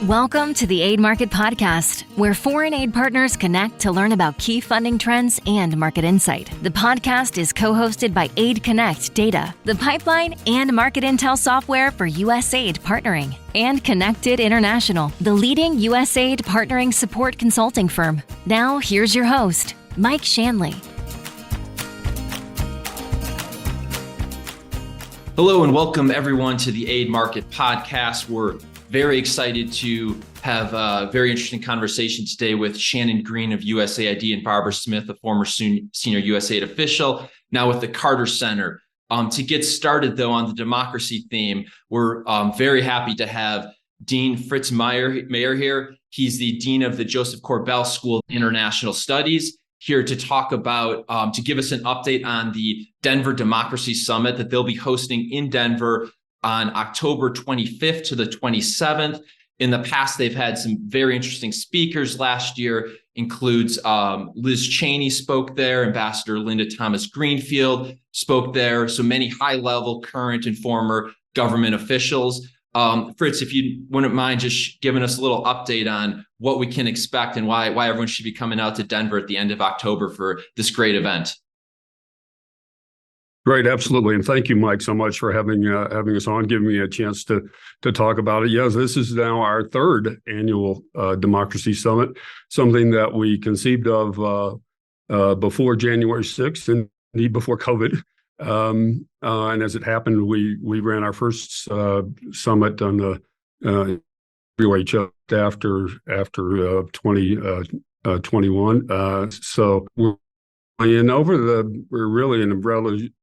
Welcome to the Aid Market Podcast, where foreign aid partners connect to learn about key funding trends and market insight. The podcast is co-hosted by Aid Connect Data, the pipeline and market intel software for USAID partnering, and Connected International, the leading USAID partnering support consulting firm. Now, here's your host, Mike Shanley. Hello and welcome everyone to the Aid Market Podcast. We're very excited to have a very interesting conversation today with Shannon Green of USAID and Barbara Smith, a former senior USAID official, now with the Carter Center. To get started, though, on the democracy theme, we're very happy to have Dean Fritz Meyer Mayor here. He's the Dean of the Joseph Corbell School of International Studies, here to talk about, to give us an update on the Denver Democracy Summit that they'll be hosting in Denver on October 25th to the 27th. In the past, they've had some very interesting speakers. Last year includes Liz Cheney spoke there, Ambassador Linda Thomas Greenfield spoke there, so many high-level current and former government officials. Fritz, if you wouldn't mind just giving us a little update on what we can expect and why everyone should be coming out to Denver at the end of October for this great event. Great, absolutely, and thank you, Mike, so much for having us on, giving me a chance to talk about it. Yes, this is now our third annual Democracy Summit, something that we conceived of before January 6th, and indeed before COVID. And as it happened, we ran our first summit on the WHO after 2021. So we're really in a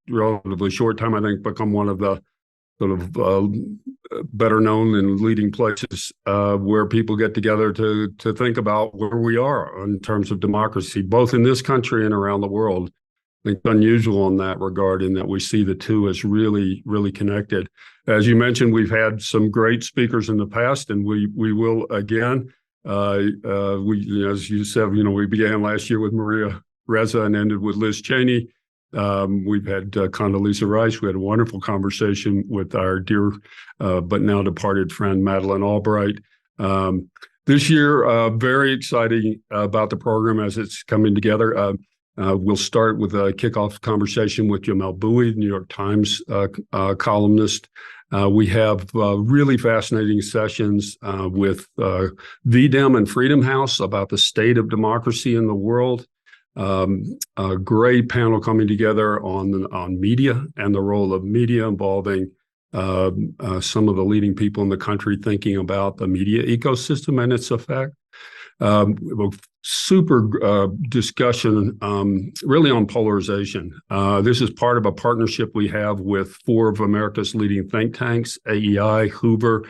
relatively short time, I think, become one of the sort of better known and leading places where people get together to think about where we are in terms of democracy, both in this country and around the world. I think it's unusual in that regard, in that we see the two as really, really connected. As you mentioned, we've had some great speakers in the past, and we will again. As you said, we began last year with Maria Reza and ended with Liz Cheney. We've had Condoleezza Rice. We had a wonderful conversation with our dear but now departed friend Madeleine Albright. This year, very exciting about the program as it's coming together. We'll start with a kickoff conversation with Jamel Bowie, New York Times columnist. We have really fascinating sessions with VDem and Freedom House about the state of democracy in the world. A great panel coming together on media and the role of media, involving some of the leading people in the country thinking about the media ecosystem and its effect. A super discussion really on polarization. This is part of a partnership we have with four of America's leading think tanks, AEI, Hoover,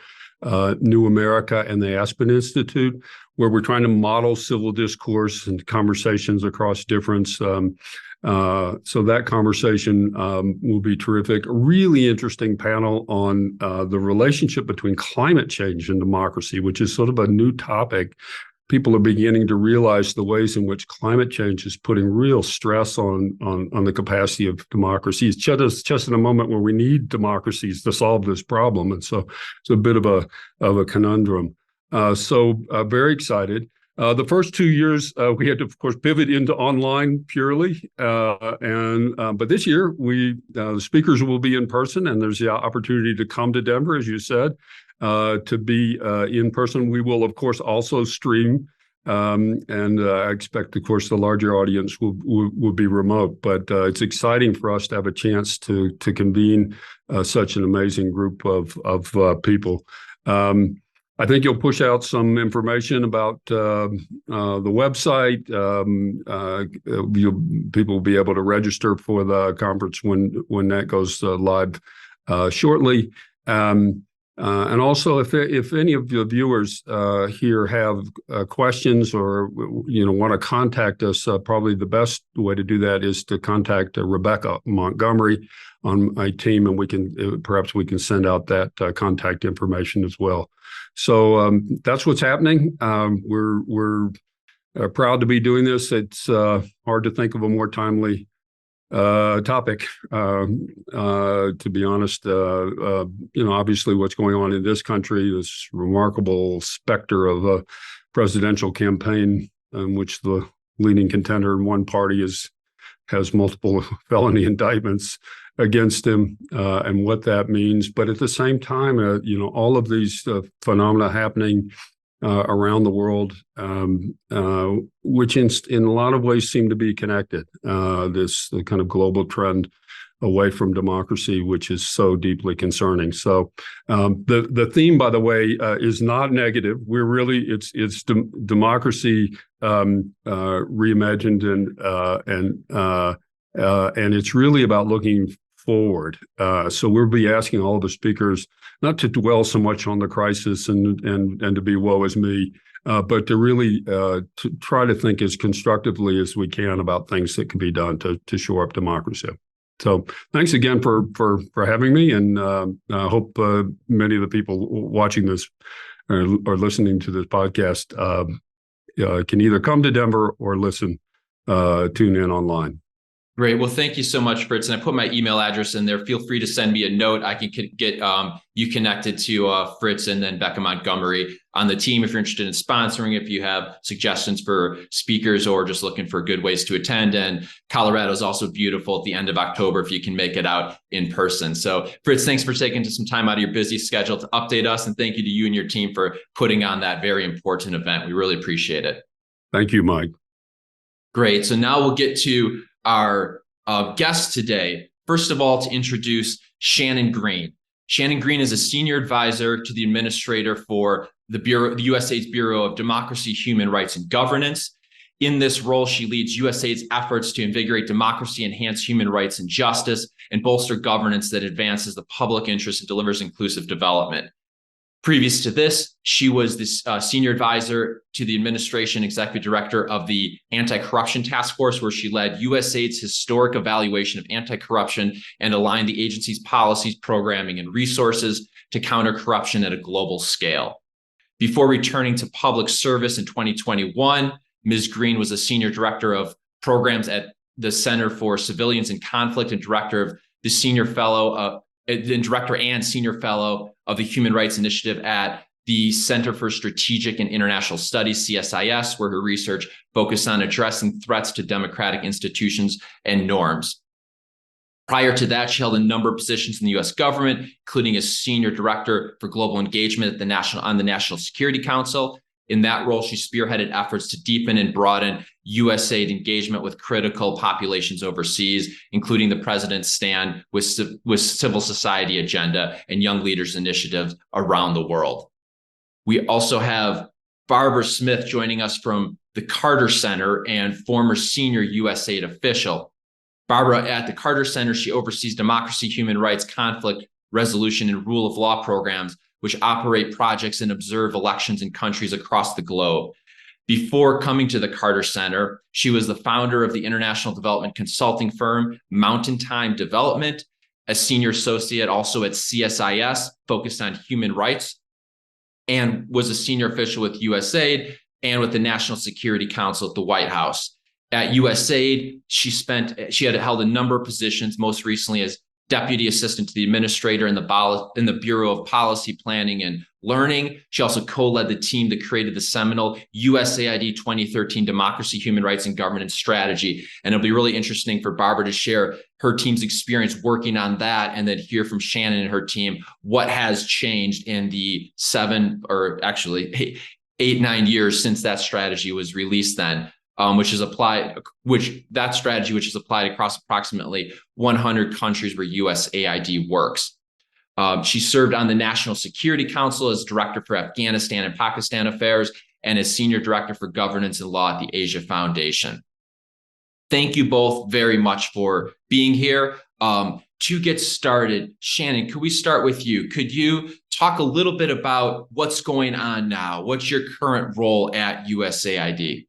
New America, and the Aspen Institute, where we're trying to model civil discourse and conversations across difference. So that conversation will be terrific. A really interesting panel on the relationship between climate change and democracy, which is sort of a new topic. People are beginning to realize the ways in which climate change is putting real stress on the capacity of democracy. It's just in a moment where we need democracies to solve this problem, and so it's a bit of a conundrum. So very excited. The first 2 years, we had to, of course, pivot into online purely. But this year, the speakers will be in person, and there's the opportunity to come to Denver, as you said, to be in person. We will, of course, also stream. And I expect, of course, the larger audience will be remote. But it's exciting for us to have a chance to convene such an amazing group of people. I think you'll push out some information about the website. People will be able to register for the conference when that goes live shortly. And also, if any of the viewers here have questions or want to contact us, probably the best way to do that is to contact Rebecca Montgomery on my team, and perhaps we can send out that contact information as well. So that's what's happening. We're proud to be doing this. It's hard to think of a more timely topic. To be honest, obviously what's going on in this country, this remarkable specter of a presidential campaign in which the leading contender in one party has multiple felony indictments against him, and what that means. But at the same time, all of these phenomena happening around the world, which in a lot of ways seem to be connected. This kind of global trend away from democracy, which is so deeply concerning. So the theme, by the way, is not negative. It's democracy reimagined, and it's really about looking forward. So we'll be asking all the speakers not to dwell so much on the crisis and to be woe is me, but to really to try to think as constructively as we can about things that can be done to shore up democracy. So thanks again for having me, and I hope many of the people watching this or listening to this podcast can either come to Denver or tune in online. Great. Well, thank you so much, Fritz. And I put my email address in there. Feel free to send me a note. I can get you connected to Fritz and then Becca Montgomery on the team if you're interested in sponsoring, if you have suggestions for speakers or just looking for good ways to attend. And Colorado is also beautiful at the end of October if you can make it out in person. So Fritz, thanks for taking some time out of your busy schedule to update us. And thank you to you and your team for putting on that very important event. We really appreciate it. Thank you, Mike. Great. So now we'll get to our guest today. First of all, to introduce Shannon Green. Shannon Green is a senior advisor to the administrator for the USAID's Bureau of Democracy, Human Rights, and Governance. In this role, she leads USAID's efforts to invigorate democracy, enhance human rights and justice, and bolster governance that advances the public interest and delivers inclusive development. Previous to this, she was this senior advisor to the administration executive director of the Anti-Corruption Task Force, where she led USAID's historic evaluation of anti-corruption and aligned the agency's policies, programming, and resources to counter corruption at a global scale. Before returning to public service in 2021, Ms. Green was a senior director of programs at the Center for Civilians in Conflict and director of the director and senior fellow of the Human Rights Initiative at the Center for Strategic and International Studies, CSIS, where her research focused on addressing threats to democratic institutions and norms. Prior to that, she held a number of positions in the U.S. government, including as senior director for global engagement at the National Security Council. In that role, she spearheaded efforts to deepen and broaden USAID engagement with critical populations overseas, including the president's stand with civil society agenda and young leaders initiatives around the world. We also have Barbara Smith joining us from the Carter Center and former senior USAID official. Barbara, at the Carter Center, she oversees democracy, human rights, conflict resolution, and rule of law programs, which operate projects and observe elections in countries across the globe. Before coming to the Carter Center, she was the founder of the international development consulting firm Mountain Time Development, a senior associate also at CSIS, focused on human rights, and was a senior official with USAID and with the National Security Council at the White House. At USAID, she had held a number of positions, most recently as Deputy Assistant to the Administrator in the Bureau of Policy Planning and Learning. She also co-led the team that created the seminal USAID 2013 Democracy, Human Rights, and Governance Strategy. And it'll be really interesting for Barbara to share her team's experience working on that, and then hear from Shannon and her team what has changed in the 8-9 years since that strategy was released then. Which is applied across approximately 100 countries where USAID works. She served on the National Security Council as director for Afghanistan and Pakistan affairs and as senior director for governance and law at the Asia Foundation. Thank you both very much for being here. To get started, Shannon, could we start with you? Could you talk a little bit about what's going on now? What's your current role at USAID?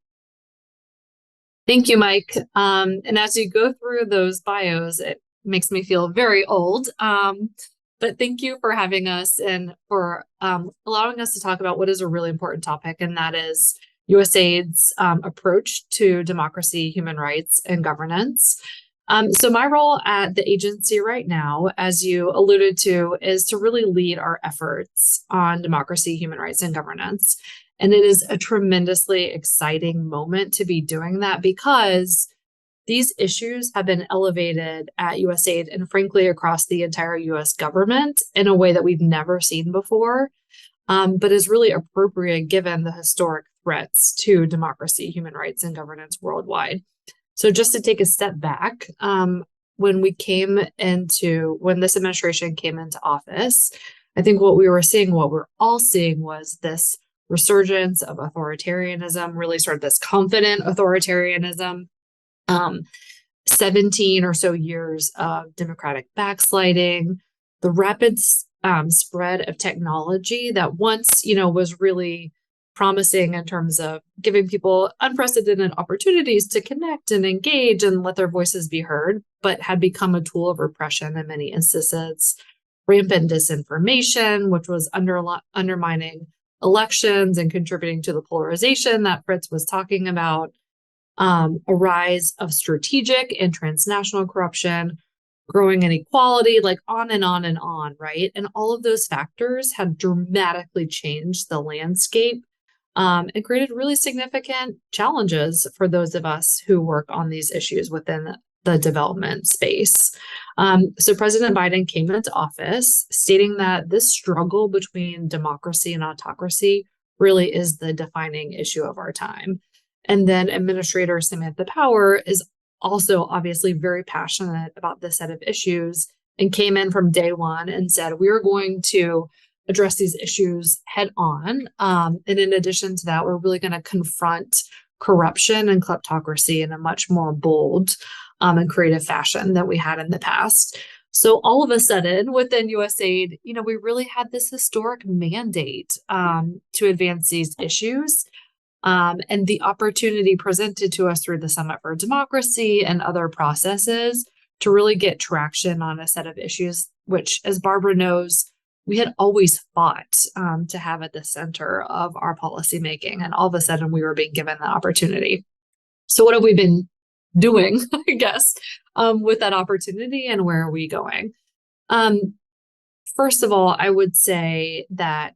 Thank you, Mike. And as you go through those bios, it makes me feel very old. But thank you for having us and for allowing us to talk about what is a really important topic, and that is USAID's approach to democracy, human rights, and governance. So my role at the agency right now, as you alluded to, is to really lead our efforts on democracy, human rights, and governance. And it is a tremendously exciting moment to be doing that because these issues have been elevated at USAID and frankly across the entire US government in a way that we've never seen before, but is really appropriate given the historic threats to democracy, human rights, and governance worldwide. So just to take a step back, when this administration came into office, I think what we're all seeing was this resurgence of authoritarianism, really sort of this confident authoritarianism, 17 or so years of democratic backsliding, the rapid spread of technology that once, was really promising in terms of giving people unprecedented opportunities to connect and engage and let their voices be heard, but had become a tool of repression in many instances. Rampant disinformation, which was undermining elections and contributing to the polarization that Fritz was talking about. A rise of strategic and transnational corruption, growing inequality, like on and on and on, right? And all of those factors have dramatically changed the landscape and created really significant challenges for those of us who work on these issues within the development space. So President Biden came into office stating that this struggle between democracy and autocracy really is the defining issue of our time. And then Administrator Samantha Power is also obviously very passionate about this set of issues and came in from day one and said, we are going to address these issues head on. And in addition to that, we're really going to confront corruption and kleptocracy in a much more bold and creative fashion than we had in the past. So all of a sudden within USAID, we really had this historic mandate to advance these issues. And the opportunity presented to us through the Summit for Democracy and other processes to really get traction on a set of issues, which, as Barbara knows, we had always fought to have at the center of our policymaking. And all of a sudden, we were being given the opportunity. So what have we been doing, I guess, with that opportunity, and where are we going? First of all, I would say that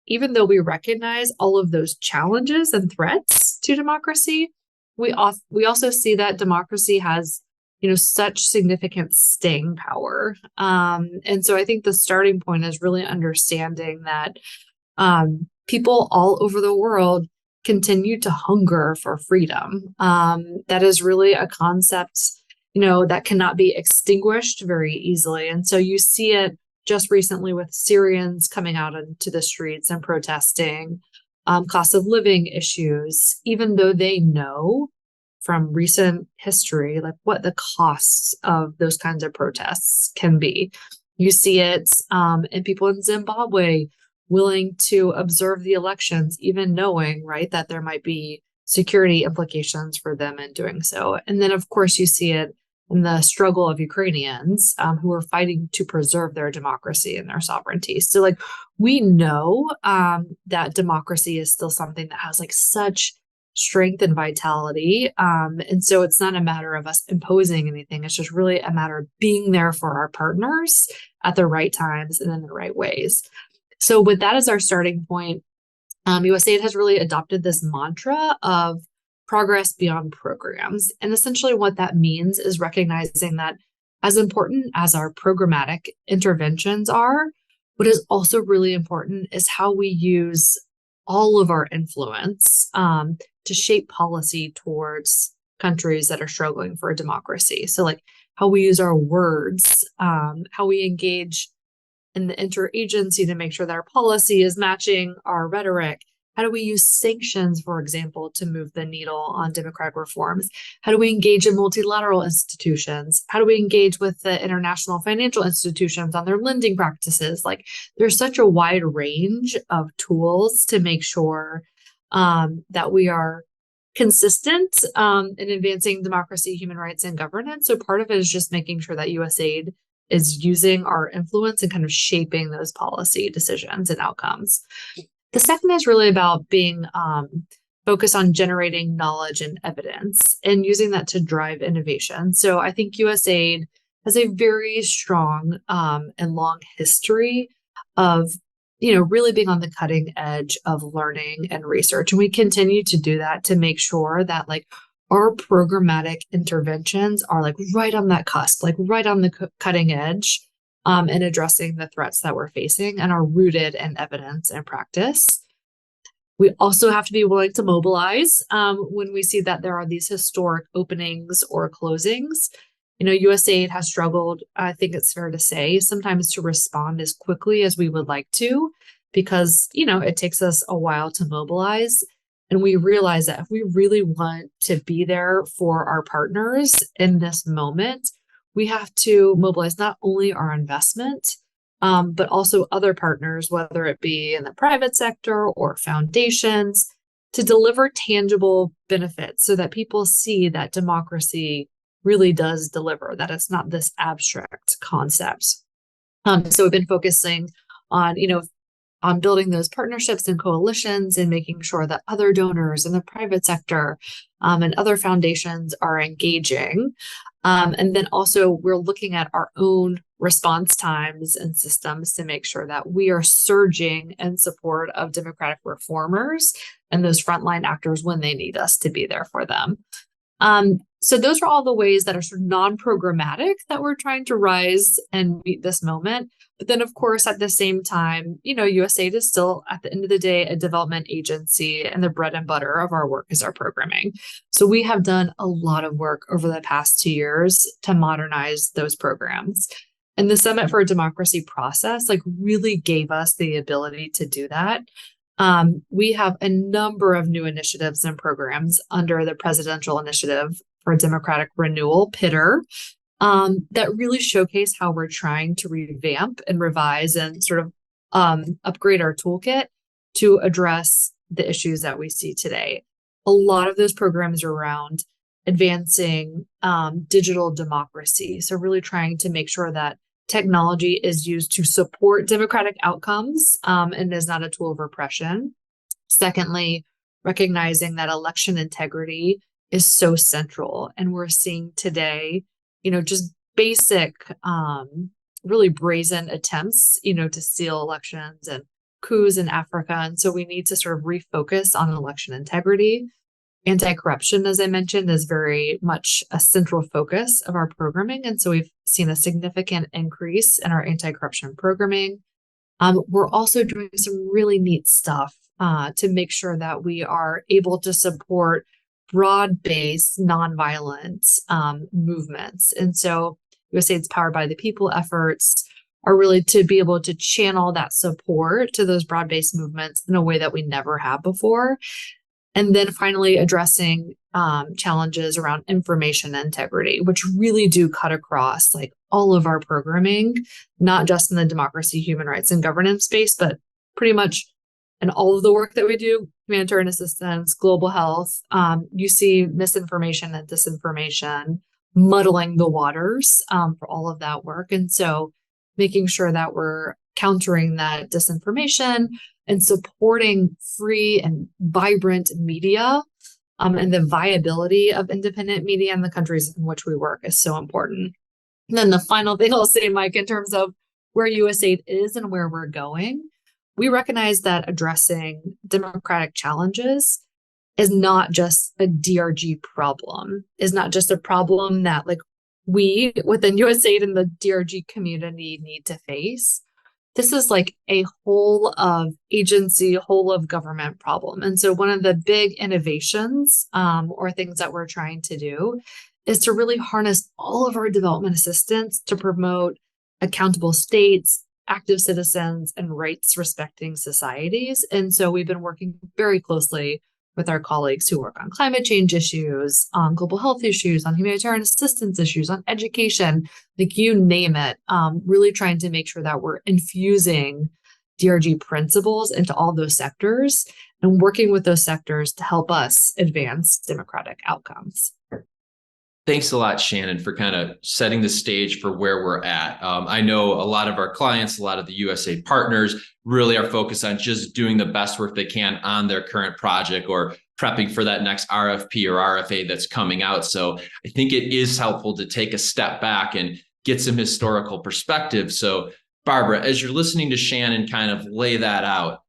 even though we recognize all of those challenges and threats to democracy, we also see that democracy has, such significant staying power. And so I think the starting point is really understanding that people all over the world continue to hunger for freedom. That is really a concept, that cannot be extinguished very easily. And so you see it just recently with Syrians coming out into the streets and protesting, cost of living issues, even though they know from recent history, like what the costs of those kinds of protests can be. You see it in people in Zimbabwe willing to observe the elections, even knowing, right, that there might be security implications for them in doing so. And then, of course, you see it in the struggle of Ukrainians who are fighting to preserve their democracy and their sovereignty. So, we know that democracy is still something that has such strength and vitality. And so it's not a matter of us imposing anything. It's just really a matter of being there for our partners at the right times and in the right ways. So with that as our starting point, USAID has really adopted this mantra of progress beyond programs. And essentially what that means is recognizing that as important as our programmatic interventions are, what is also really important is how we use all of our influence to shape policy towards countries that are struggling for a democracy. So how we use our words, how we engage in the interagency to make sure that our policy is matching our rhetoric. How do we use sanctions, for example, to move the needle on democratic reforms? How do we engage in multilateral institutions? How do we engage with the international financial institutions on their lending practices? There's such a wide range of tools to make sure that we are consistent in advancing democracy, human rights, and governance. So part of it is just making sure that USAID is using our influence and kind of shaping those policy decisions and outcomes. The second is really about being focus on generating knowledge and evidence and using that to drive innovation. So I think USAID has a very strong and long history of really being on the cutting edge of learning and research. And we continue to do that to make sure that our programmatic interventions are right on that cusp, right on the cutting edge, and addressing the threats that we're facing and are rooted in evidence and practice. We also have to be willing to mobilize when we see that there are these historic openings or closings. USAID has struggled, I think it's fair to say, sometimes to respond as quickly as we would like to, because, it takes us a while to mobilize. And we realize that if we really want to be there for our partners in this moment, we have to mobilize not only our investment, but also other partners, whether it be in the private sector or foundations, to deliver tangible benefits so that people see that democracy really does deliver, that it's not this abstract concept. So we've been focusing on, on building those partnerships and coalitions and making sure that other donors in the private sector and other foundations are engaging. And then also we're looking at our own response times and systems to make sure that we are surging in support of democratic reformers and those frontline actors when they need us to be there for them. So those are all the ways that are sort of non-programmatic that we're trying to rise and meet this moment. But then, of course, at the same time, USAID is still, at the end of the day, a development agency, and the bread and butter of our work is our programming. So we have done a lot of work over the past 2 years to modernize those programs. And the Summit for Democracy process really gave us the ability to do that. We have a number of new initiatives and programs under the Presidential Initiative for Democratic Renewal, PITR, that really showcase how we're trying to revamp and revise and sort of upgrade our toolkit to address the issues that we see today. A lot of those programs are around advancing digital democracy. So really trying to make sure that technology is used to support democratic outcomes and is not a tool of repression. Secondly, recognizing that election integrity is so central. And we're seeing today, just basic, really brazen attempts, to steal elections and coups in Africa. And so we need to sort of refocus on election integrity. Anti-corruption, as I mentioned, is very much a central focus of our programming. And so we've seen a significant increase in our anti-corruption programming. We're also doing some really neat stuff to make sure that we are able to support broad-based nonviolent movements. And so USAID's Powered by the People efforts are really to be able to channel that support to those broad-based movements in a way that we never have before. And then finally addressing challenges around information integrity, which really do cut across all of our programming, not just in the democracy, human rights, and governance space, but pretty much in all of the work that we do, humanitarian assistance, global health. You see misinformation and disinformation muddling the waters for all of that work. And so making sure that we're countering that disinformation and supporting free and vibrant media and the viability of independent media in the countries in which we work is so important. And then the final thing I'll say, Mike, in terms of where USAID is and where we're going, we recognize that addressing democratic challenges is not just a DRG problem, is not just a problem that we within USAID and the DRG community need to face. This is a whole of agency, whole of government problem. And so one of the big innovations or things that we're trying to do is to really harness all of our development assistance to promote accountable states, active citizens, and rights-respecting societies. And so we've been working very closely with our colleagues who work on climate change issues, on global health issues, on humanitarian assistance issues, on education, you name it, really trying to make sure that we're infusing DRG principles into all those sectors and working with those sectors to help us advance democratic outcomes. Thanks a lot, Shannon, for kind of setting the stage for where we're at. I know a lot of our clients, a lot of the USAID partners really are focused on just doing the best work they can on their current project or prepping for that next RFP or RFA that's coming out. So I think it is helpful to take a step back and get some historical perspective. So Barbara, as you're listening to Shannon kind of lay that out,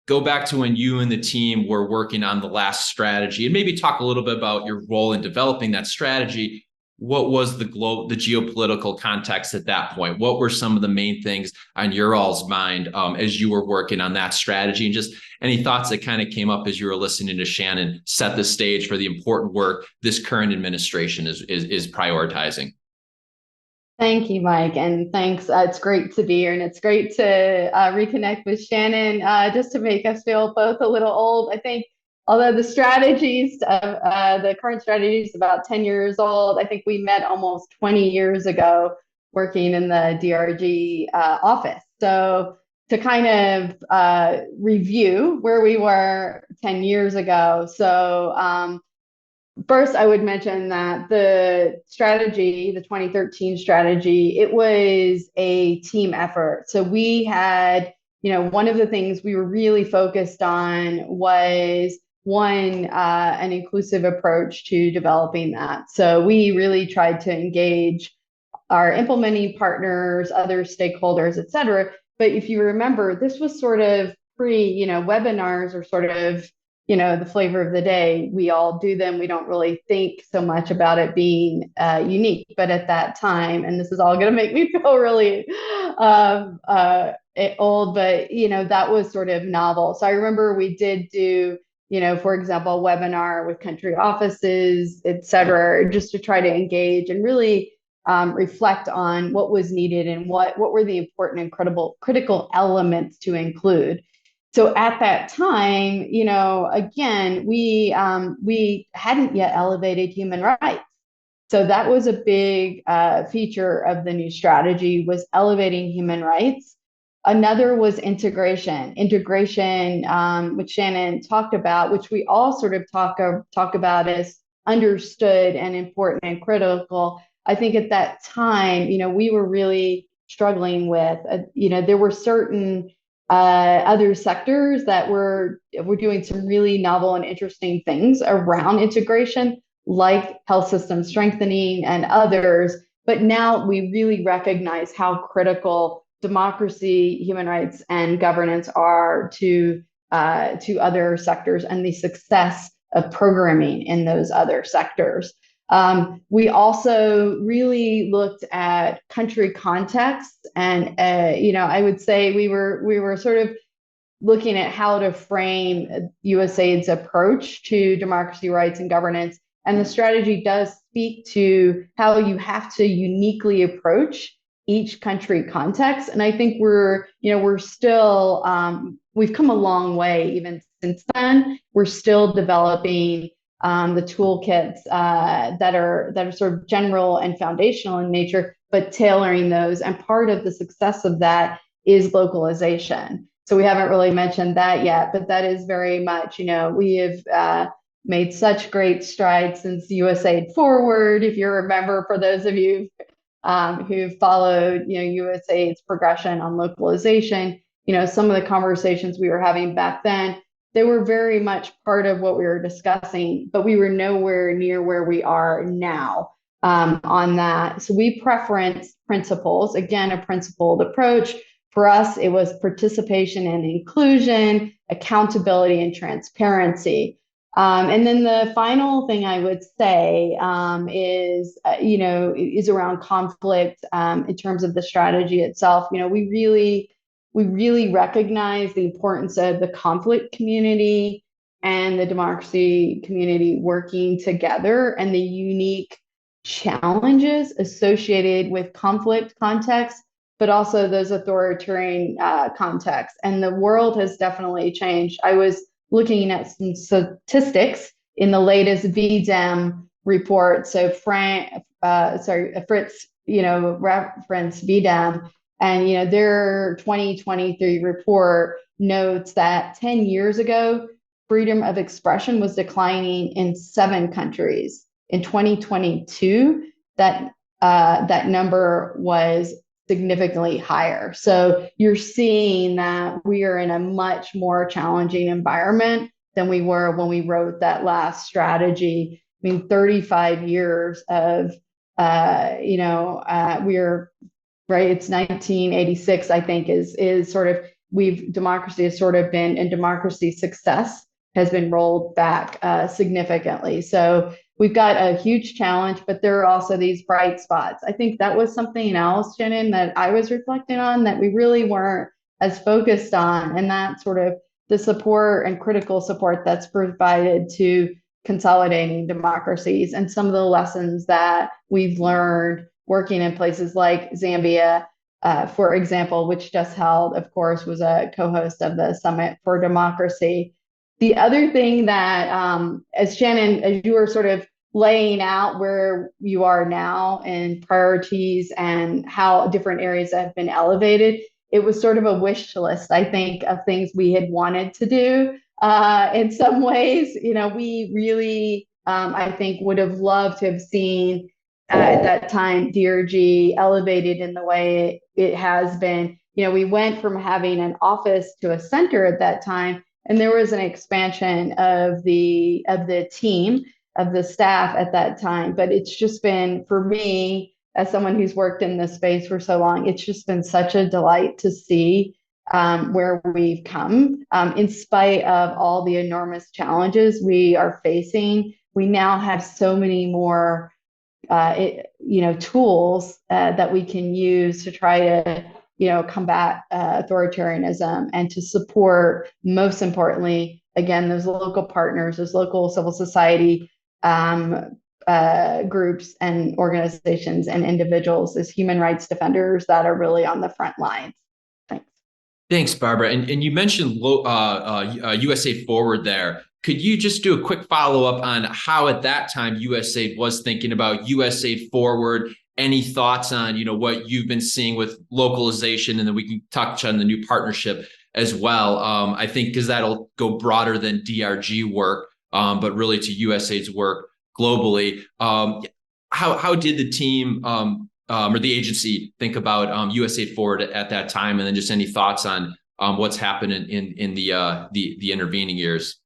go back to when you and the team were working on the last strategy and maybe talk a little bit about your role in developing that strategy. What was the geopolitical context at that point? What were some of the main things on your all's mind as you were working on that strategy? And just any thoughts that kind of came up as you were listening to Shannon set the stage for the important work this current administration is prioritizing? Thank you, Mike, and thanks. It's great to be here, and it's great to reconnect with Shannon, just to make us feel both a little old. I think, although the strategies, the current strategy is about 10 years old, I think we met almost 20 years ago working in the DRG office. So to kind of review where we were 10 years ago. So first, I would mention that the strategy, the 2013 strategy, it was a team effort. So we had, one of the things we were really focused on was an inclusive approach to developing that. So we really tried to engage our implementing partners, other stakeholders, et cetera. But if you remember, this was sort of webinars are sort of, the flavor of the day. We all do them. We don't really think so much about it being unique. But at that time, and this is all going to make me feel really old, but, that was sort of novel. So I remember we did do, for example, a webinar with country offices, et cetera, just to try to engage and really reflect on what was needed and what were the important and critical elements to include. So at that time, again, we hadn't yet elevated human rights. So that was a big feature of the new strategy, was elevating human rights. Another was integration, which Shannon talked about, which we all sort of talk about as understood and important and critical. I think at that time, we were really struggling with, there were certain other sectors that were doing some really novel and interesting things around integration, like health system strengthening and others. But now we really recognize how critical democracy, human rights, and governance are to other sectors and the success of programming in those other sectors. We also really looked at country context, and I would say we were sort of looking at how to frame USAID's approach to democracy, rights, and governance. And the strategy does speak to how you have to uniquely approach each country context. And I think we're still we've come a long way even since then. We're still developing the toolkits that are sort of general and foundational in nature, but tailoring those. And part of the success of that is localization. So we haven't really mentioned that yet, but that is very much, we have made such great strides since USAID Forward. If you remember, for those of you who've followed, USAID's progression on localization, some of the conversations we were having back then, they were very much part of what we were discussing, but we were nowhere near where we are now on that. So we preference principles, again, a principled approach. For us, it was participation and inclusion, accountability and transparency. And then the final thing I would say is around conflict in terms of the strategy itself. We really recognize the importance of the conflict community and the democracy community working together, and the unique challenges associated with conflict context, but also those authoritarian contexts. And the world has definitely changed. I was looking at some statistics in the latest VDEM report. So Fritz, referenced VDEM. And, their 2023 report notes that 10 years ago, freedom of expression was declining in 7 countries. In 2022, that number was significantly higher. So you're seeing that we are in a much more challenging environment than we were when we wrote that last strategy. I mean, 35 years of, we're right. It's 1986, I think, is sort of democracy has sort of been, and democracy success has been rolled back significantly. So we've got a huge challenge, but there are also these bright spots. I think that was something else, Shannon, that I was reflecting on that we really weren't as focused on, and that sort of the support and critical support that's provided to consolidating democracies and some of the lessons that we've learned working in places like Zambia, for example, which just held, of course, was a co-host of the Summit for Democracy. The other thing that, as Shannon, as you were sort of laying out where you are now and priorities and how different areas have been elevated, it was sort of a wish list, I think, of things we had wanted to do. In some ways, we really, I think, would have loved to have seen at that time DRG elevated in the way it has been. We went from having an office to a center at that time, and there was an expansion of the team, of the staff at that time. But it's just been, for me, as someone who's worked in this space for so long, it's just been such a delight to see where we've come. In spite of all the enormous challenges we are facing, we now have so many more tools that we can use to try to combat authoritarianism and to support, most importantly, again, those local partners, those local civil society groups and organizations and individuals as human rights defenders that are really on the front lines. Thanks. Thanks, Barbara. And you mentioned USAID Forward there. Could you just do a quick follow-up on how at that time USAID was thinking about USAID Forward? Any thoughts on what you've been seeing with localization, and then we can touch on the new partnership as well. I think because that'll go broader than DRG work, but really to USAID's work globally. How did the team or the agency think about USAID Forward at that time, and then just any thoughts on what's happened in the intervening years?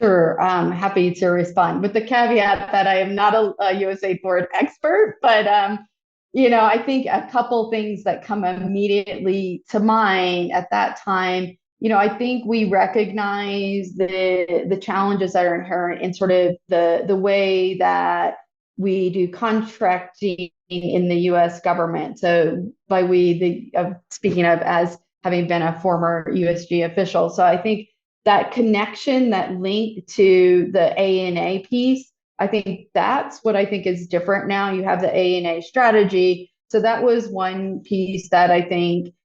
Sure, I'm happy to respond with the caveat that I am not a USAID Forward expert, but I think a couple things that come immediately to mind at that time. I think we recognize the challenges that are inherent in sort of the way that we do contracting in the U.S. government. So by we, speaking of as having been a former USG official, so I think that connection, that link to the ANA piece, I think that's what I think is different now. You have the ANA strategy. So that was one piece that I think,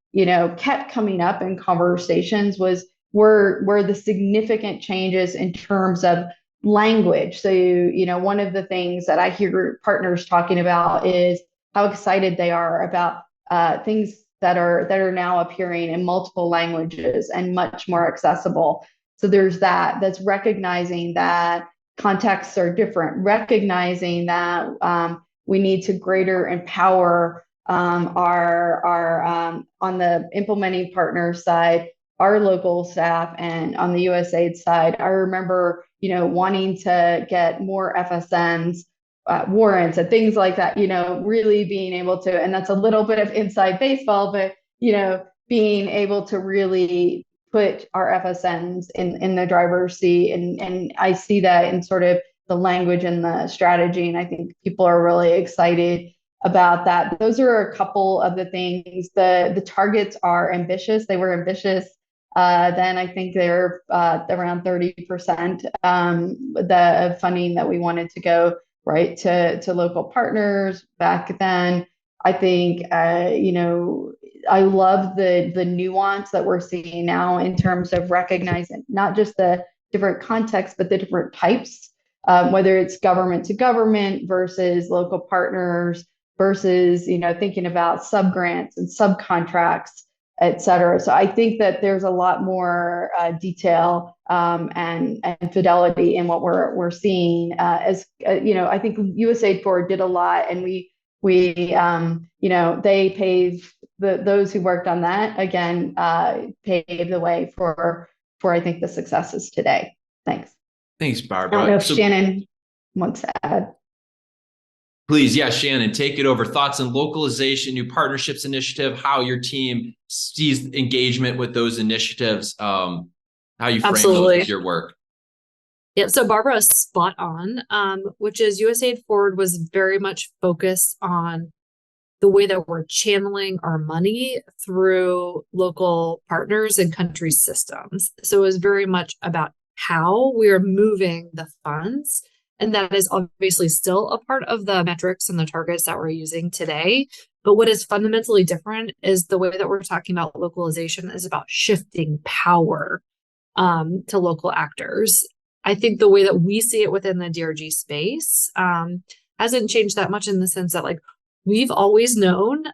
kept coming up in conversations were the significant changes in terms of language. So, one of the things that I hear partners talking about is how excited they are about things that are now appearing in multiple languages and much more accessible. So there's that's recognizing that contexts are different, recognizing that we need to greater empower our on the implementing partner side, our local staff, and on the USAID side. I remember, wanting to get more FSNs, warrants and things like that, really being able to, and that's a little bit of inside baseball, but, being able to really put our FSNs in the driver's seat. And I see that in sort of the language and the strategy. And I think people are really excited about that. Those are a couple of the things. The targets are ambitious. They were ambitious. Then I think they're around 30%, the funding that we wanted to go right to local partners back then. I think, I love the nuance that we're seeing now in terms of recognizing not just the different contexts, but the different types, whether it's government to government versus local partners versus, thinking about subgrants and subcontracts, et cetera. So I think that there's a lot more detail and fidelity in what we're seeing. I think USAID Forward did a lot, and we they paved those who worked on that again, paved the way for I think the successes today. Thanks. Thanks, I don't know Barbara. if Shannon wants to add. Please, yeah, Shannon, take it over. Thoughts on localization, new partnerships initiative, how your team sees engagement with those initiatives, how you frame those with your work. Yeah, so Barbara is spot on, which is USAID Forward was very much focused on the way that we're channeling our money through local partners and country systems. So it was very much about how we are moving the funds. And that is obviously still a part of the metrics and the targets that we're using today. But what is fundamentally different is the way that we're talking about localization is about shifting power to local actors. I think the way that we see it within the DRG space hasn't changed that much in the sense that like we've always known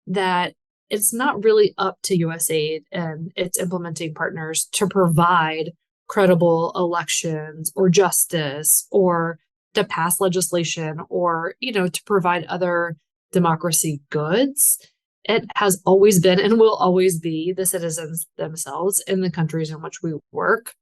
that it's not really up to USAID and its implementing partners to provide credible elections or justice or to pass legislation or, to provide other democracy goods. It has always been and will always be the citizens themselves in the countries in which we work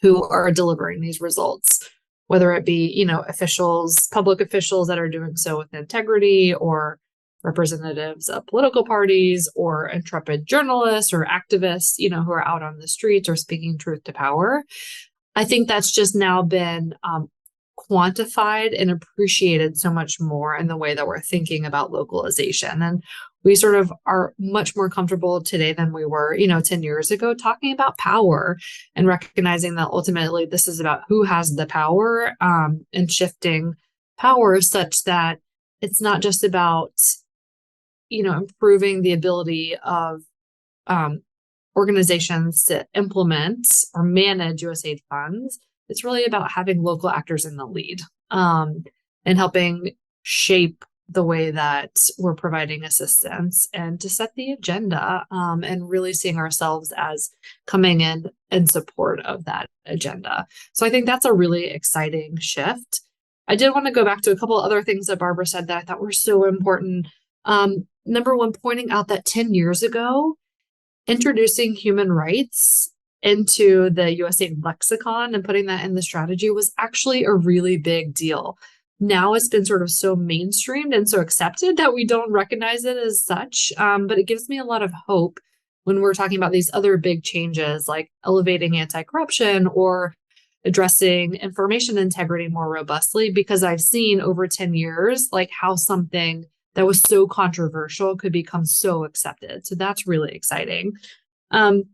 who are delivering these results, whether it be, officials, public officials that are doing so with integrity or representatives of political parties or intrepid journalists or activists, who are out on the streets or speaking truth to power. I think that's just now been quantified and appreciated so much more in the way that we're thinking about localization. And we sort of are much more comfortable today than we were, 10 years ago, talking about power and recognizing that ultimately this is about who has the power and shifting power such that it's not just about, improving the ability of organizations to implement or manage USAID funds. It's really about having local actors in the lead and helping shape the way that we're providing assistance and to set the agenda and really seeing ourselves as coming in support of that agenda. So I think that's a really exciting shift. I did want to go back to a couple of other things that Barbara said that I thought were so important. Number one, pointing out that 10 years ago, introducing human rights into the USAID lexicon and putting that in the strategy was actually a really big deal. Now it's been sort of so mainstreamed and so accepted that we don't recognize it as such. But it gives me a lot of hope when we're talking about these other big changes like elevating anti-corruption or addressing information integrity more robustly, because I've seen over 10 years, like how something that was so controversial could become so accepted. So that's really exciting. The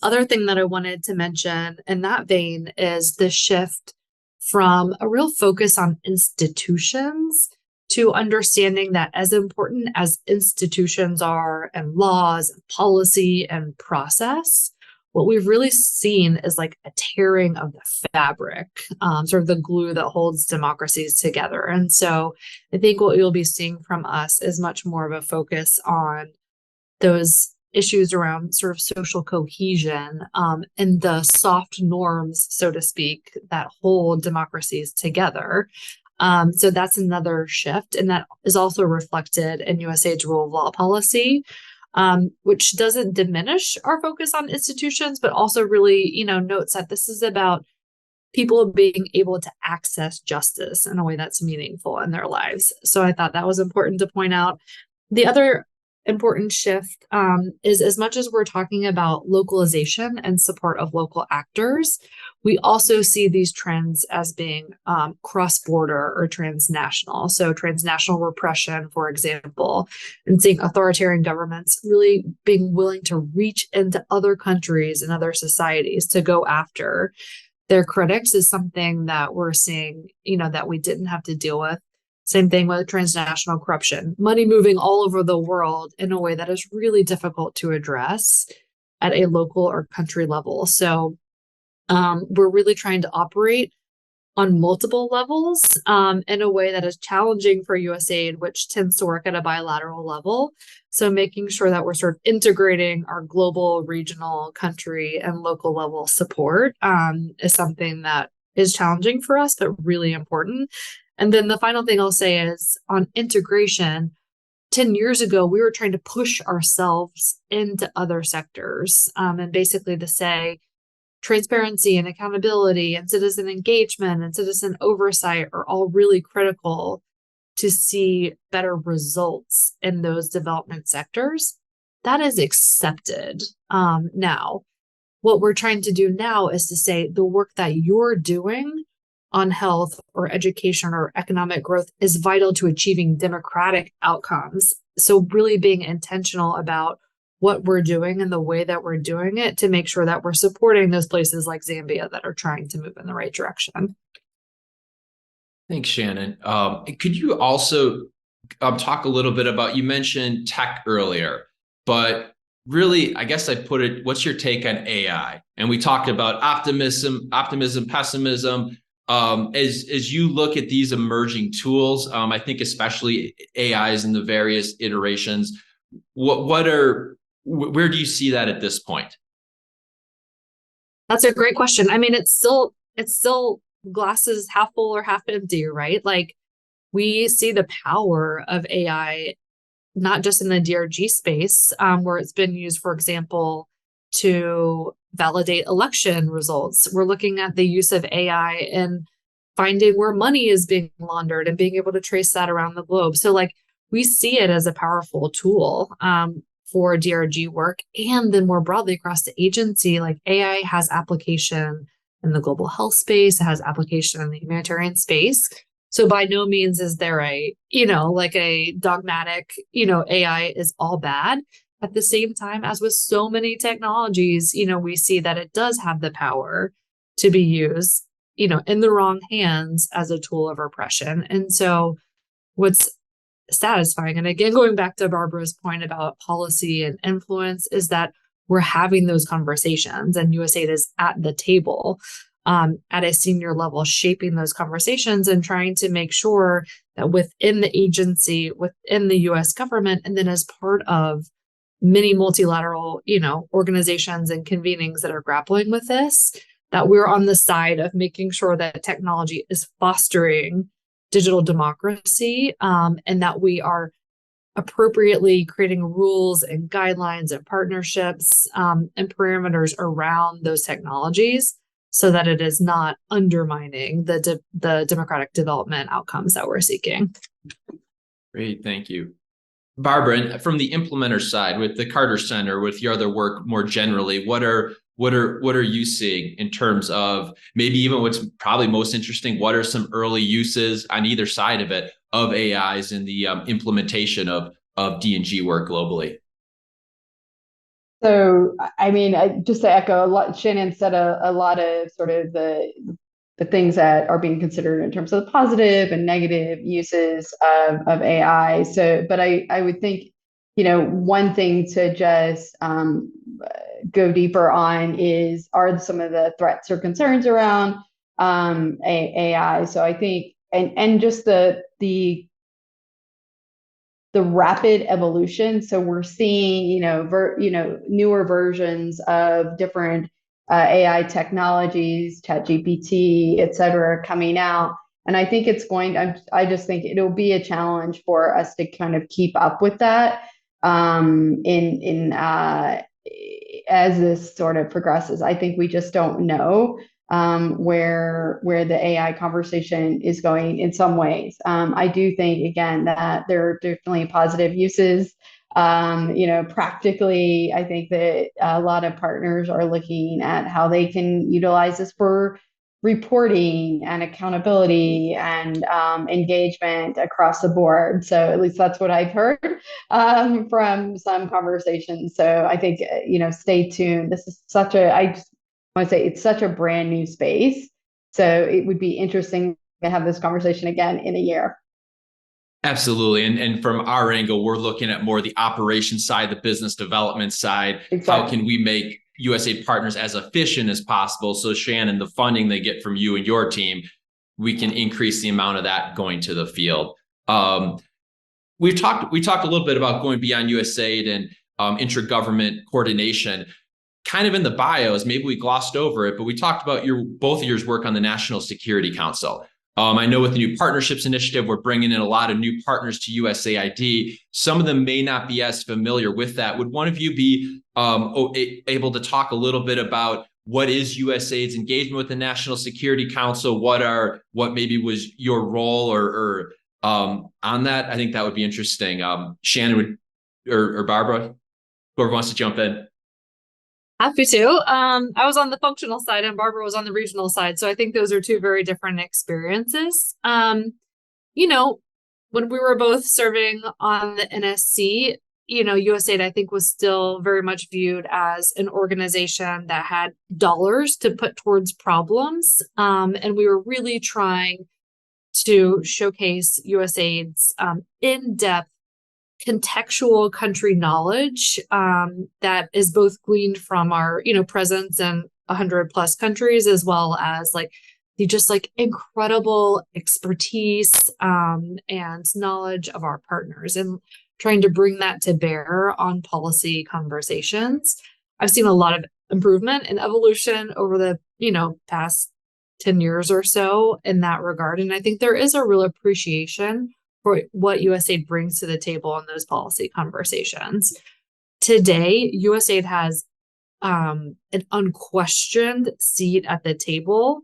other thing that I wanted to mention in that vein is the shift from a real focus on institutions to understanding that as important as institutions are and laws and policy and process, what we've really seen is like a tearing of the fabric, sort of the glue that holds democracies together. And so I think what you'll be seeing from us is much more of a focus on those issues around sort of social cohesion and the soft norms, so to speak, that hold democracies together. So that's another shift. And that is also reflected in USAID's rule of law policy, which doesn't diminish our focus on institutions, but also really, notes that this is about people being able to access justice in a way that's meaningful in their lives. So I thought that was important to point out. The other important shift is, as much as we're talking about localization and support of local actors, we also see these trends as being cross-border or transnational. So transnational repression, for example, and seeing authoritarian governments really being willing to reach into other countries and other societies to go after their critics is something that we're seeing, that we didn't have to deal with. Same thing with transnational corruption, money moving all over the world in a way that is really difficult to address at a local or country level. So we're really trying to operate on multiple levels in a way that is challenging for USAID, which tends to work at a bilateral level. So making sure that we're sort of integrating our global, regional, country, and local level support is something that is challenging for us, but really important. And then the final thing I'll say is on integration. 10 years ago, we were trying to push ourselves into other sectors and basically to say, transparency and accountability and citizen engagement and citizen oversight are all really critical to see better results in those development sectors. That is accepted now. What we're trying to do now is to say the work that you're doing on health or education or economic growth is vital to achieving democratic outcomes. So really being intentional about what we're doing and the way that we're doing it to make sure that we're supporting those places like Zambia that are trying to move in the right direction. Thanks, Shannon. Could you also talk a little bit about, you mentioned tech earlier, but really, I guess I put it, what's your take on AI? And we talked about optimism, pessimism. As you look at these emerging tools, I think especially AIs in the various iterations, where do you see that at this point? That's a great question. I mean, it's still glasses half full or half empty, right? Like we see the power of AI, not just in the DRG space, where it's been used, for example, to validate election results. We're looking at the use of AI in finding where money is being laundered and being able to trace that around the globe. So like we see it as a powerful tool for DRG work. And then more broadly across the agency, like AI has application in the global health space, it has application in the humanitarian space. So by no means is there a dogmatic, AI is all bad. At the same time, as with so many technologies, we see that it does have the power to be used, in the wrong hands as a tool of oppression. And so what's satisfying, and again, going back to Barbara's point about policy and influence, is that we're having those conversations and USAID is at the table at a senior level, shaping those conversations and trying to make sure that within the agency, within the US government, and then as part of many multilateral, organizations and convenings that are grappling with this, that we're on the side of making sure that technology is fostering digital democracy, and that we are appropriately creating rules and guidelines and partnerships and parameters around those technologies so that it is not undermining the democratic development outcomes that we're seeking. Great, thank you. Barbara, and from the implementer side, with the Carter Center, with your other work more generally, what are you seeing in terms of maybe even what's probably most interesting? What are some early uses on either side of it of AIs in the implementation of D&G work globally? So, I mean, just to echo a lot, Shannon said a lot of sort of the things that are being considered in terms of the positive and negative uses of AI. So, but I would think, one thing to just go deeper on are some of the threats or concerns around AI. So I think, and just the rapid evolution. So we're seeing, newer versions of different AI technologies, ChatGPT, et cetera, coming out. And I think I just think it'll be a challenge for us to kind of keep up with that as this sort of progresses. I think we just don't know where the AI conversation is going in some ways. I do think, again, that there are definitely positive uses. Practically, I think that a lot of partners are looking at how they can utilize this for reporting and accountability and engagement across the board. So at least that's what I've heard from some conversations. So I think, stay tuned. This is I just want to say it's such a brand new space. So it would be interesting to have this conversation again in a year. Absolutely. And from our angle, we're looking at more the operations side, the business development side. Exactly. How can we make USAID partners as efficient as possible? So Shannon, the funding they get from you and your team, we can increase the amount of that going to the field. We talked a little bit about going beyond USAID and intragovernment coordination. Kind of in the bios, maybe we glossed over it, but we talked about both of your work on the National Security Council. I know with the new partnerships initiative, we're bringing in a lot of new partners to USAID. Some of them may not be as familiar with that. Would one of you be able to talk a little bit about what is USAID's engagement with the National Security Council? What maybe was your role or on that? I think that would be interesting. Shannon or Barbara, whoever wants to jump in. Happy to. I was on the functional side and Barbara was on the regional side. So I think those are two very different experiences. You know, when we were both serving on the NSC, USAID, I think, was still very much viewed as an organization that had dollars to put towards problems. And we were really trying to showcase USAID's in-depth contextual country knowledge that is both gleaned from our, presence in 100+ countries, as well as the just incredible expertise and knowledge of our partners, and trying to bring that to bear on policy conversations. I've seen a lot of improvement and evolution over the, past 10 years or so in that regard. And I think there is a real appreciation for what USAID brings to the table in those policy conversations. Today, USAID has an unquestioned seat at the table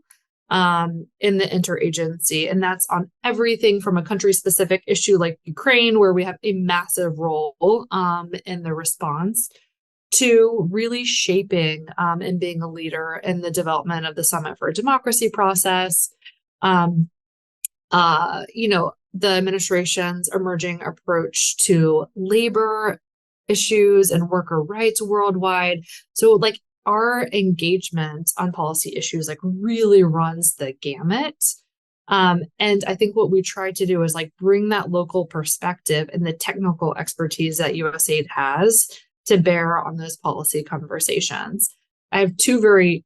in the interagency, and that's on everything from a country-specific issue like Ukraine, where we have a massive role in the response, to really shaping and being a leader in the development of the Summit for Democracy process. The administration's emerging approach to labor issues and worker rights worldwide. So our engagement on policy issues really runs the gamut. And I think what we try to do is bring that local perspective and the technical expertise that USAID has to bear on those policy conversations. I have two very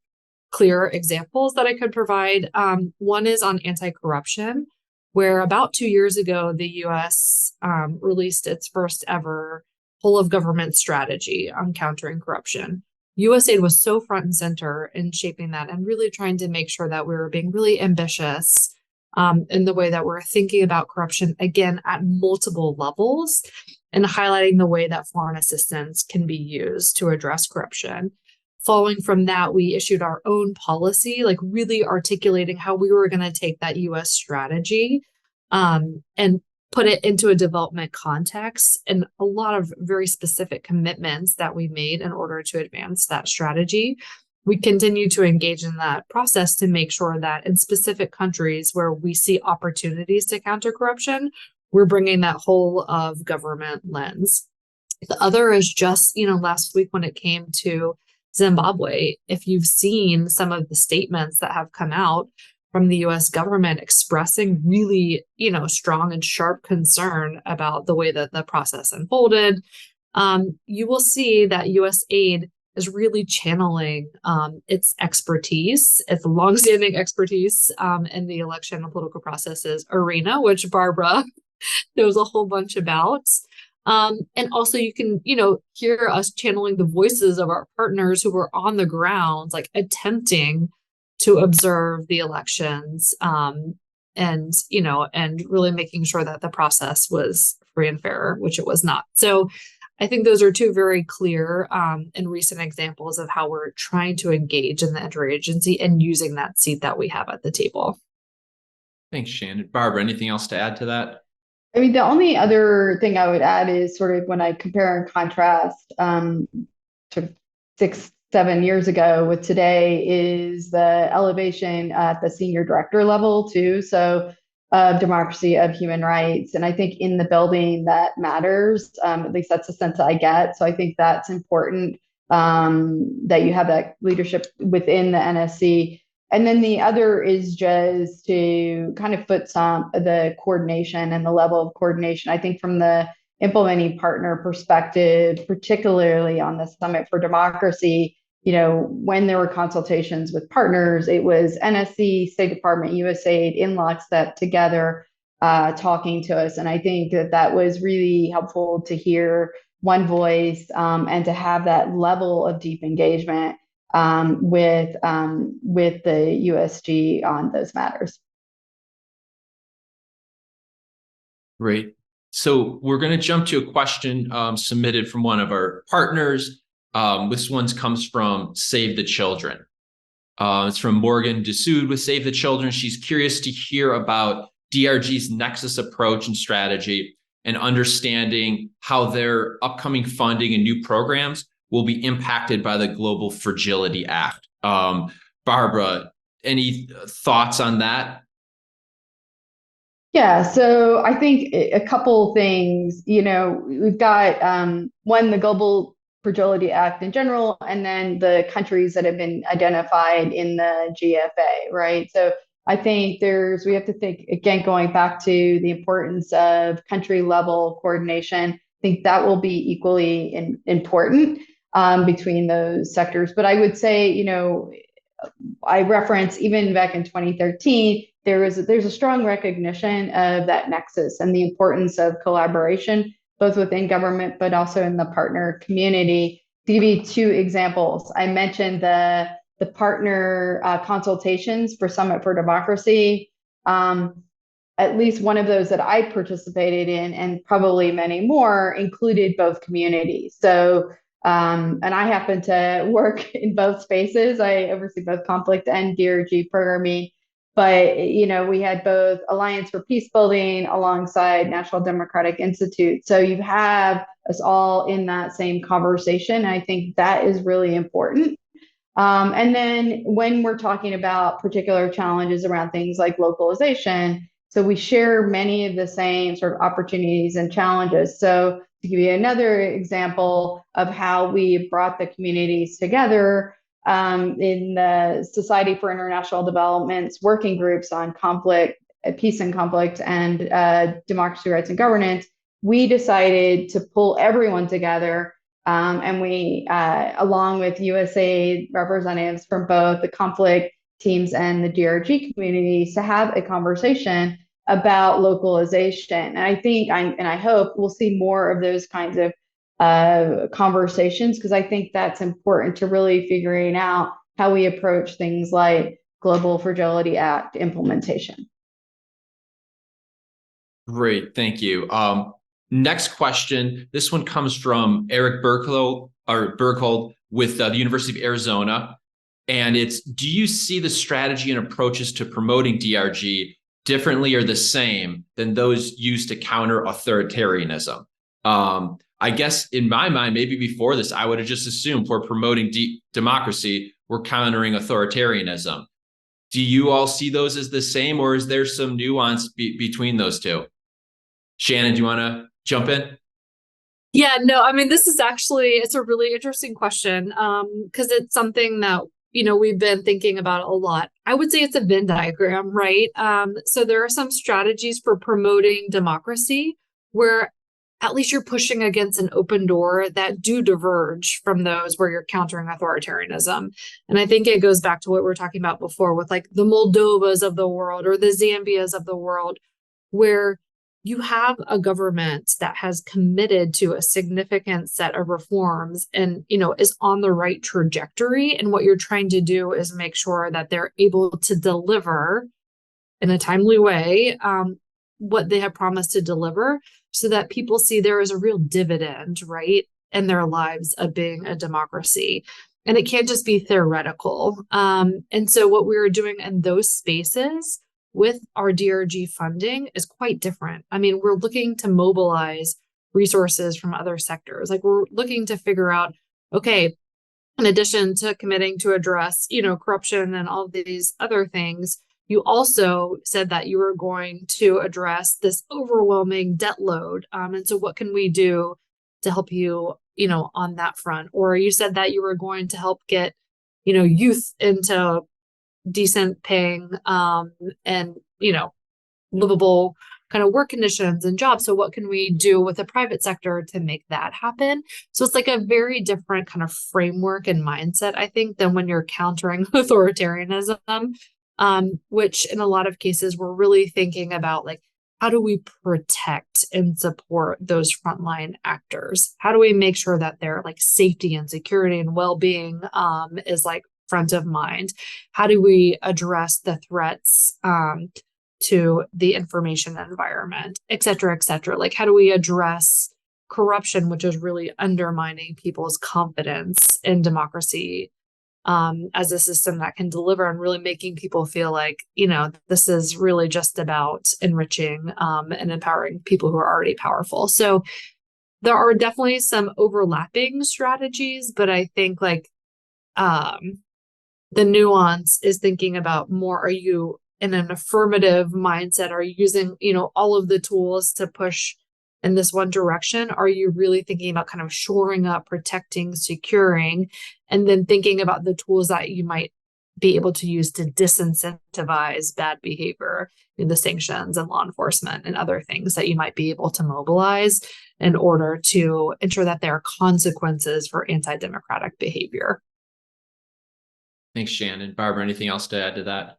clear examples that I could provide. One is on anti-corruption, where about 2 years ago, the US released its first ever whole of government strategy on countering corruption. USAID was so front and center in shaping that and really trying to make sure that we were being really ambitious in the way that we're thinking about corruption, again, at multiple levels, and highlighting the way that foreign assistance can be used to address corruption. Following from that, we issued our own policy, really articulating how we were going to take that US strategy and put it into a development context, and a lot of very specific commitments that we made in order to advance that strategy. We continue to engage in that process to make sure that in specific countries where we see opportunities to counter corruption, we're bringing that whole of government lens. The other is just, last week when it came to Zimbabwe, if you've seen some of the statements that have come out from the US government expressing really, strong and sharp concern about the way that the process unfolded, you will see that USAID is really channeling its expertise, its longstanding expertise in the election and political processes arena, which Barbara knows a whole bunch about. And also you can, hear us channeling the voices of our partners who were on the ground, attempting to observe the elections, and really making sure that the process was free and fair, which it was not. So I think those are two very clear and recent examples of how we're trying to engage in the interagency and using that seat that we have at the table. Thanks, Shannon. Barbara, anything else to add to that? I mean, the only other thing I would add is sort of when I compare and contrast sort of 6-7 years ago with today is the elevation at the senior director level too. So of democracy, of human rights. And I think in the building that matters, at least that's the sense that I get. So I think that's important that you have that leadership within the NSC. And then the other is just to kind of put some of the coordination and the level of coordination. I think from the implementing partner perspective, particularly on the Summit for Democracy, when there were consultations with partners, it was NSC, State Department, USAID in lockstep together talking to us. And I think that was really helpful to hear one voice and to have that level of deep engagement with the USG on those matters. Great. So we're going to jump to a question submitted from one of our partners. This one comes from Save the Children. It's from Morgan Desud with Save the Children. She's curious to hear about DRG's Nexus approach and strategy and understanding how their upcoming funding and new programs will be impacted by the Global Fragility Act. Barbara, any thoughts on that? Yeah, so I think a couple things, we've got one, the Global Fragility Act in general, and then the countries that have been identified in the GFA, right? So I think we have to think, again, going back to the importance of country level coordination. I think that will be equally important between those sectors. But I would say, I reference even back in 2013, there's a strong recognition of that nexus and the importance of collaboration, both within government, but also in the partner community. To give you two examples, I mentioned the partner consultations for Summit for Democracy. At least one of those that I participated in, and probably many more, included both communities. So, and I happen to work in both spaces. I oversee both conflict and DRG programming. But, we had both Alliance for Peace Building alongside National Democratic Institute. So you have us all in that same conversation. I think that is really important. And then when we're talking about particular challenges around things like localization, so we share many of the same sort of opportunities and challenges. So to give you another example of how we brought the communities together, in the Society for International Development's working groups on conflict, peace and conflict, and democracy, rights, and governance, we decided to pull everyone together. And we, along with USAID representatives from both the conflict teams and the DRG communities, to have a conversation about localization. And I think, and I hope we'll see more of those kinds of conversations, because I think that's important to really figuring out how we approach things like Global Fragility Act implementation. Great, thank you. Next question. This one comes from Eric Berkhold with the University of Arizona. And it's, do you see the strategy and approaches to promoting DRG differently or the same than those used to counter authoritarianism? I guess in my mind, maybe before this, I would have just assumed for promoting democracy, we're countering authoritarianism. Do you all see those as the same, or is there some nuance between those two? Shannon, do you want to jump in? Yeah, no, I mean, it's a really interesting question, because it's something that, we've been thinking about a lot. I would say it's a Venn diagram, right? So there are some strategies for promoting democracy where at least you're pushing against an open door that do diverge from those where you're countering authoritarianism. And I think it goes back to what we were talking about before with like the Moldovas of the world or the Zambias of the world, where you have a government that has committed to a significant set of reforms and, is on the right trajectory. And what you're trying to do is make sure that they're able to deliver in a timely way what they have promised to deliver, so that people see there is a real dividend, right, in their lives of being a democracy. And it can't just be theoretical. And so what we were doing in those spaces with our DRG funding is quite different. I mean, we're looking to mobilize resources from other sectors. Like, we're looking to figure out, okay, in addition to committing to address, corruption and all of these other things, you also said that you were going to address this overwhelming debt load. And so what can we do to help you, on that front? Or you said that you were going to help get, youth into decent paying and, livable kind of work conditions and jobs. So what can we do with the private sector to make that happen? So it's like a very different kind of framework and mindset, I think, than when you're countering authoritarianism. Which in a lot of cases, we're really thinking about like, how do we protect and support those frontline actors? How do we make sure that their like safety and security and well-being is like front of mind? How do we address the threats to the information environment, et cetera, et cetera? Like, how do we address corruption, which is really undermining people's confidence in democracy as a system that can deliver and really making people feel like, this is really just about enriching and empowering people who are already powerful. So there are definitely some overlapping strategies, but I think the nuance is thinking about more, are you in an affirmative mindset? Are you using, all of the tools to push in this one direction? Are you really thinking about kind of shoring up, protecting, securing, and then thinking about the tools that you might be able to use to disincentivize bad behavior, the sanctions and law enforcement and other things that you might be able to mobilize in order to ensure that there are consequences for anti-democratic behavior? Thanks, Shannon. Barbara, anything else to add to that?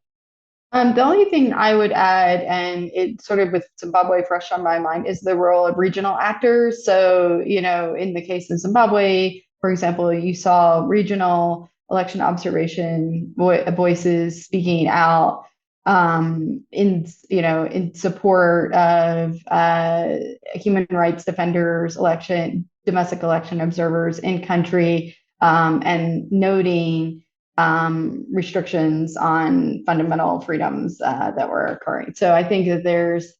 The only thing I would add, and it sort of with Zimbabwe fresh on my mind, is the role of regional actors. So, in the case of Zimbabwe, for example, you saw regional election observation voices speaking out in support of human rights defenders, domestic election observers in country, and noting restrictions on fundamental freedoms that were occurring. So I think that there's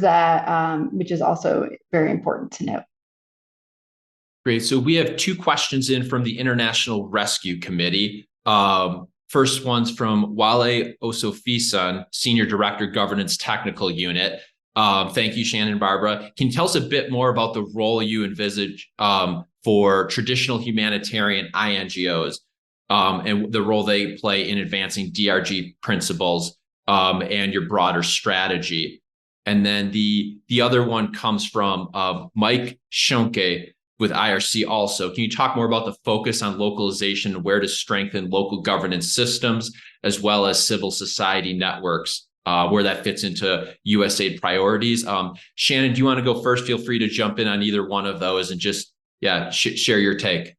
that, which is also very important to note. Great. So we have two questions in from the International Rescue Committee. First one's from Wale Osofisan, Senior Director, Governance Technical Unit. Thank you, Shannon and Barbara. Can you tell us a bit more about the role you envisage for traditional humanitarian INGOs and the role they play in advancing DRG principles and your broader strategy? And then the other one comes from Mike Schonke with IRC also. Can you talk more about the focus on localization and where to strengthen local governance systems as well as civil society networks, where that fits into USAID priorities? Shannon, do you want to go first? Feel free to jump in on either one of those and just share your take.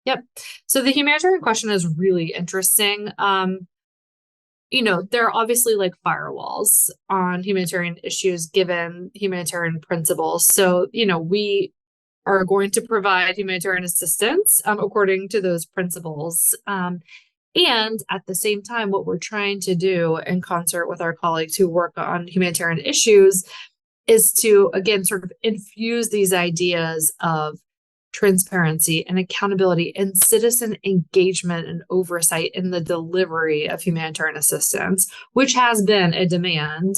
Yep. So the humanitarian question is really interesting. There are obviously firewalls on humanitarian issues given humanitarian principles. So, we are going to provide humanitarian assistance according to those principles. And at the same time, what we're trying to do in concert with our colleagues who work on humanitarian issues is to, again, sort of infuse these ideas of transparency and accountability and citizen engagement and oversight in the delivery of humanitarian assistance, which has been a demand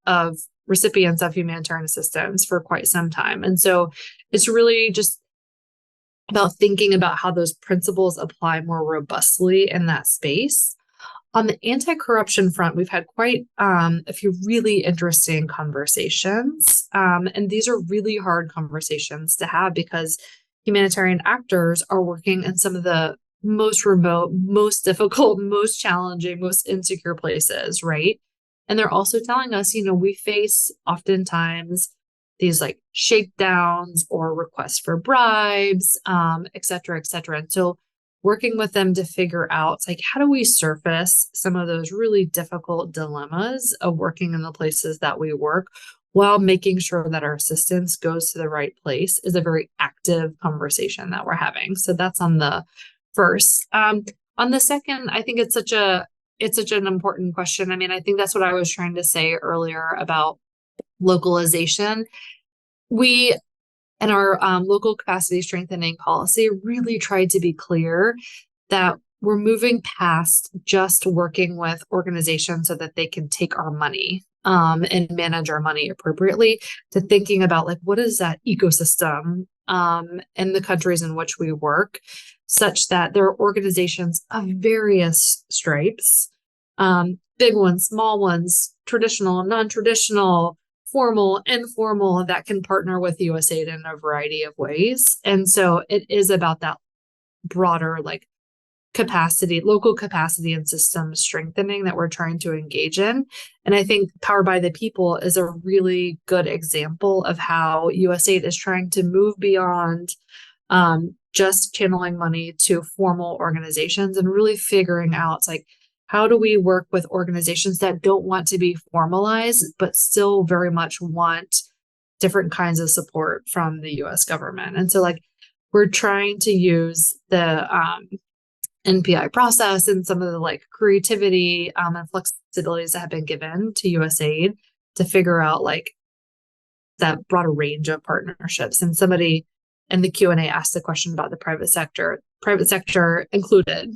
of recipients of humanitarian assistance for quite some time. And so it's really just about thinking about how those principles apply more robustly in that space. On the anti-corruption front, we've had quite a few really interesting conversations. And these are really hard conversations to have because humanitarian actors are working in some of the most remote, most difficult, most challenging, most insecure places, right? And they're also telling us, we face oftentimes these shakedowns or requests for bribes, et cetera, et cetera. And so working with them to figure out how do we surface some of those really difficult dilemmas of working in the places that we work while making sure that our assistance goes to the right place is a very active conversation that we're having. So that's on the first. On the second, I think it's such an important question. I mean, I think that's what I was trying to say earlier about localization. We, in our local capacity strengthening policy, really tried to be clear that we're moving past just working with organizations so that they can take our money and manage our money appropriately to thinking about what is that ecosystem in the countries in which we work, such that there are organizations of various stripes, big ones, small ones, traditional, non-traditional, formal, informal, that can partner with USAID in a variety of ways. And so it is about that broader capacity, local capacity and system strengthening that we're trying to engage in. And I think Powered by the People is a really good example of how USAID is trying to move beyond just channeling money to formal organizations and really figuring out how do we work with organizations that don't want to be formalized, but still very much want different kinds of support from the US government. And so we're trying to use the NPI process and some of the like creativity and flexibilities that have been given to USAID to figure out like that broader range of partnerships. And somebody in the Q&A asked a question about the private sector included.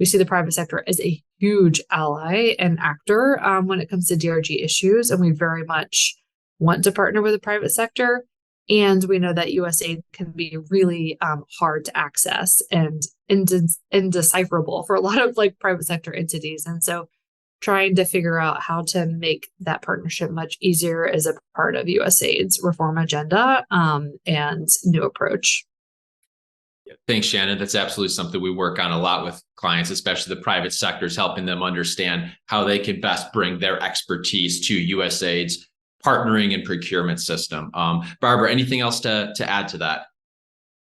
We see the private sector as a huge ally and actor when it comes to DRG issues, and we very much want to partner with the private sector. And we know that USAID can be really hard to access and indecipherable for a lot of like private sector entities. And so trying to figure out how to make that partnership much easier is a part of USAID's reform agenda and new approach. Thanks, Shannon. That's absolutely something we work on a lot with clients, especially the private sectors, helping them understand how they can best bring their expertise to USAID's partnering and procurement system. Barbara, anything else to add to that?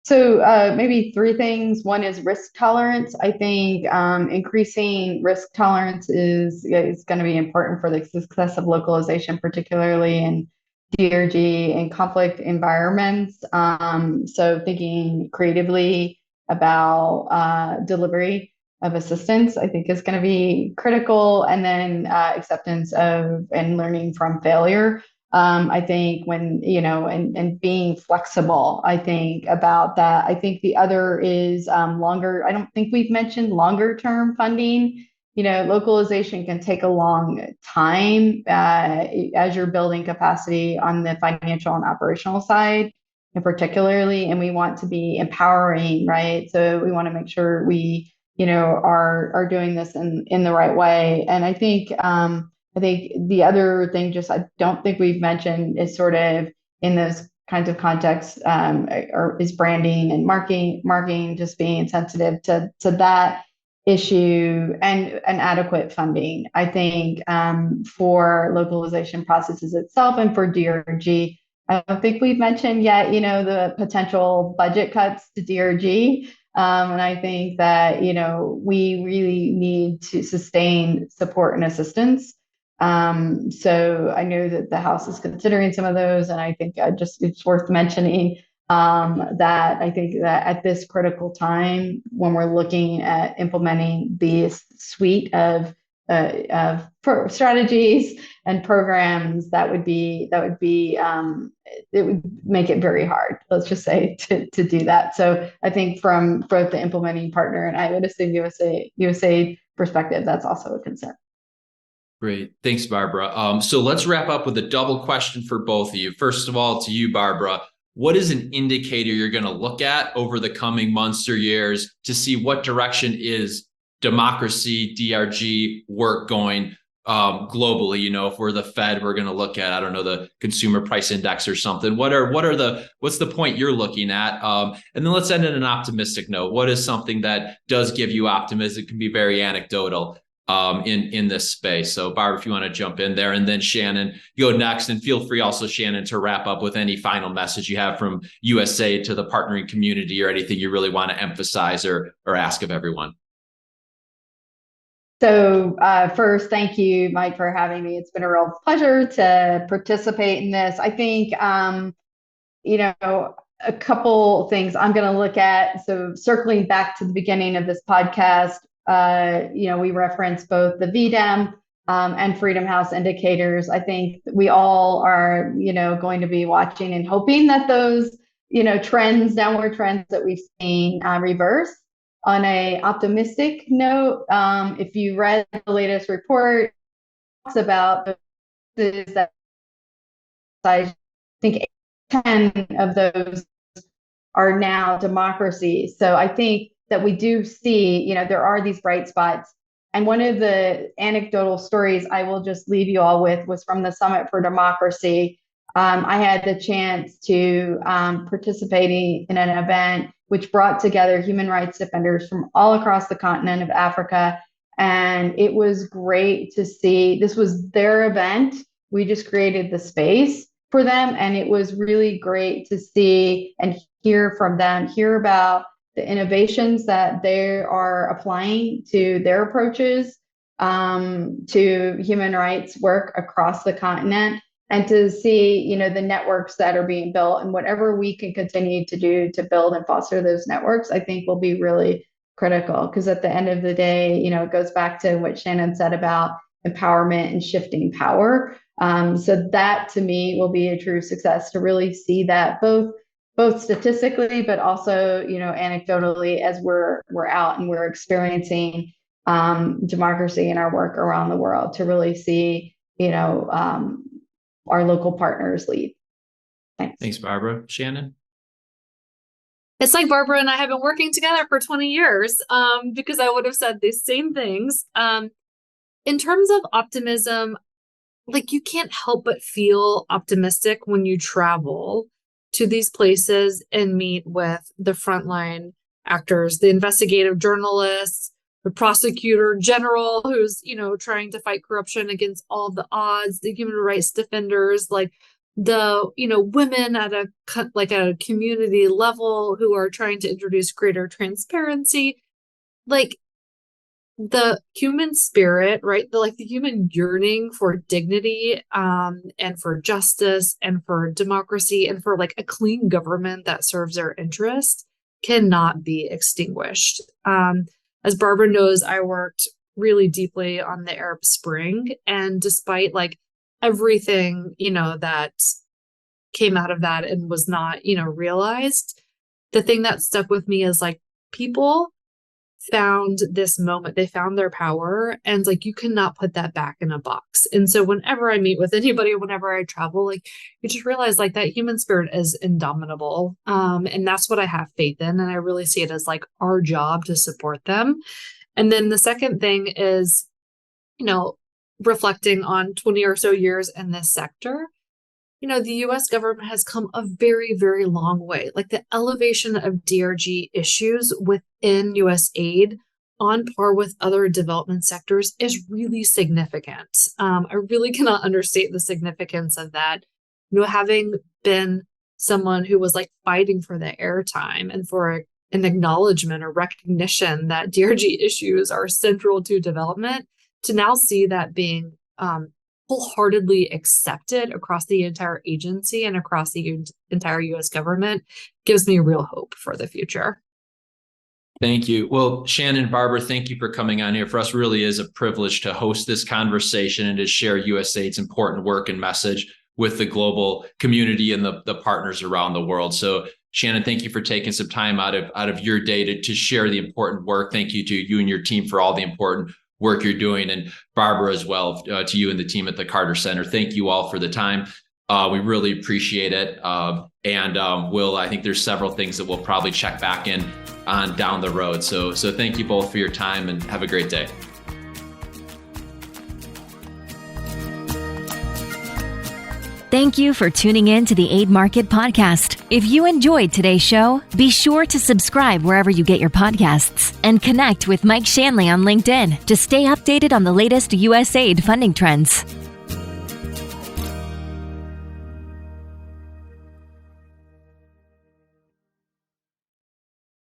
So maybe three things. One is risk tolerance. I think increasing risk tolerance is going to be important for the success of localization, particularly in DRG and conflict environments. So thinking creatively about delivery of assistance, I think is going to be critical. And then acceptance of and learning from failure. I think when, and being flexible, I think about that. I think the other is longer. I don't think we've mentioned longer term funding. Localization can take a long time as you're building capacity on the financial and operational side, and particularly, and we want to be empowering, right? So we want to make sure we, are doing this in the right way. And I think the other thing, just I don't think we've mentioned, is sort of in those kinds of contexts, or is branding and marketing, just being sensitive to that issue and adequate funding. I think for localization processes itself and for DRG, I don't think we've mentioned yet, the potential budget cuts to DRG. And I think that, we really need to sustain support and assistance. So I know that the House is considering some of those, and I think it's worth mentioning that I think that at this critical time, when we're looking at implementing this suite of strategies and programs, it would make it very hard, let's just say, to do that. So I think from both the implementing partner and I would assume USAID perspective, that's also a concern. Great. Thanks, Barbara. So let's wrap up with a double question for both of you. First of all, to you, Barbara, what is an indicator you're going to look at over the coming months or years to see what direction is democracy, DRG work going globally? If we're the Fed, we're going to look at, I don't know, the consumer price index or something. What's the point you're looking at? And then let's end on an optimistic note. What is something that does give you optimism? It can be very anecdotal in this space. So Barbara, if you want to jump in there, and then Shannon, you go next, and feel free also, Shannon, to wrap up with any final message you have from USAID to the partnering community, or anything you really want to emphasize or ask of everyone. So first, thank you, Mike, for having me. It's been a real pleasure to participate in this. I think, a couple things I'm going to look at. So circling back to the beginning of this podcast, we reference both the VDEM and Freedom House indicators. I think we all are, going to be watching and hoping that those, downward trends that we've seen reverse. On a optimistic note, if you read the latest report, it talks about that I think 10 of those are now democracies. So I think that we do see, there are these bright spots. And one of the anecdotal stories I will just leave you all with was from the Summit for Democracy. I had the chance to participate in an event which brought together human rights defenders from all across the continent of Africa. And it was great to see. This was their event. We just created the space for them. And it was really great to see and hear from them, hear about the innovations that they are applying to their approaches to human rights work across the continent, and to see, the networks that are being built, and whatever we can continue to do to build and foster those networks, I think will be really critical, because at the end of the day, it goes back to what Shannon said about empowerment and shifting power. So that to me will be a true success, to really see that both statistically, but also, anecdotally, as we're out and we're experiencing democracy in our work around the world, to really see, our local partners lead. Thanks, Barbara. Shannon? It's like Barbara and I have been working together for 20 years, because I would have said the same things. In terms of optimism, like, you can't help but feel optimistic when you travel to these places and meet with the frontline actors, the investigative journalists, the prosecutor general who's, trying to fight corruption against all the odds, the human rights defenders, like the, women at a community level who are trying to introduce greater transparency, like the human spirit, right? The human yearning for dignity, and for justice and for democracy and for a clean government that serves their interest cannot be extinguished. As Barbara knows, I worked really deeply on the Arab Spring, and despite everything, that came out of that and was not, realized, the thing that stuck with me is people found this moment, they found their power, and you cannot put that back in a box. And so whenever I meet with anybody, whenever I travel, you just realize that human spirit is indomitable. And that's what I have faith in. And I really see it as our job to support them. And then the second thing is, reflecting on 20 or so years in this sector, the US government has come a very, very long way. The elevation of DRG issues within USAID on par with other development sectors is really significant. I really cannot understate the significance of that. Having been someone who was fighting for the airtime and for an acknowledgement or recognition that DRG issues are central to development, to now see that being wholeheartedly accepted across the entire agency and across the entire US government gives me real hope for the future. Thank you. Well, Shannon and Barbara, thank you for coming on here. For us, really is a privilege to host this conversation and to share USAID's important work and message with the global community and the partners around the world. So Shannon, thank you for taking some time out of your day to share the important work. Thank you to you and your team for all the important work you're doing, and Barbara as well, to you and the team at the Carter Center. Thank you all for the time. We really appreciate it. I think there's several things that we'll probably check back in on down the road. So thank you both for your time, and have a great day. Thank you for tuning in to the Aid Market Podcast. If you enjoyed today's show, be sure to subscribe wherever you get your podcasts and connect with Mike Shanley on LinkedIn to stay updated on the latest USAID funding trends.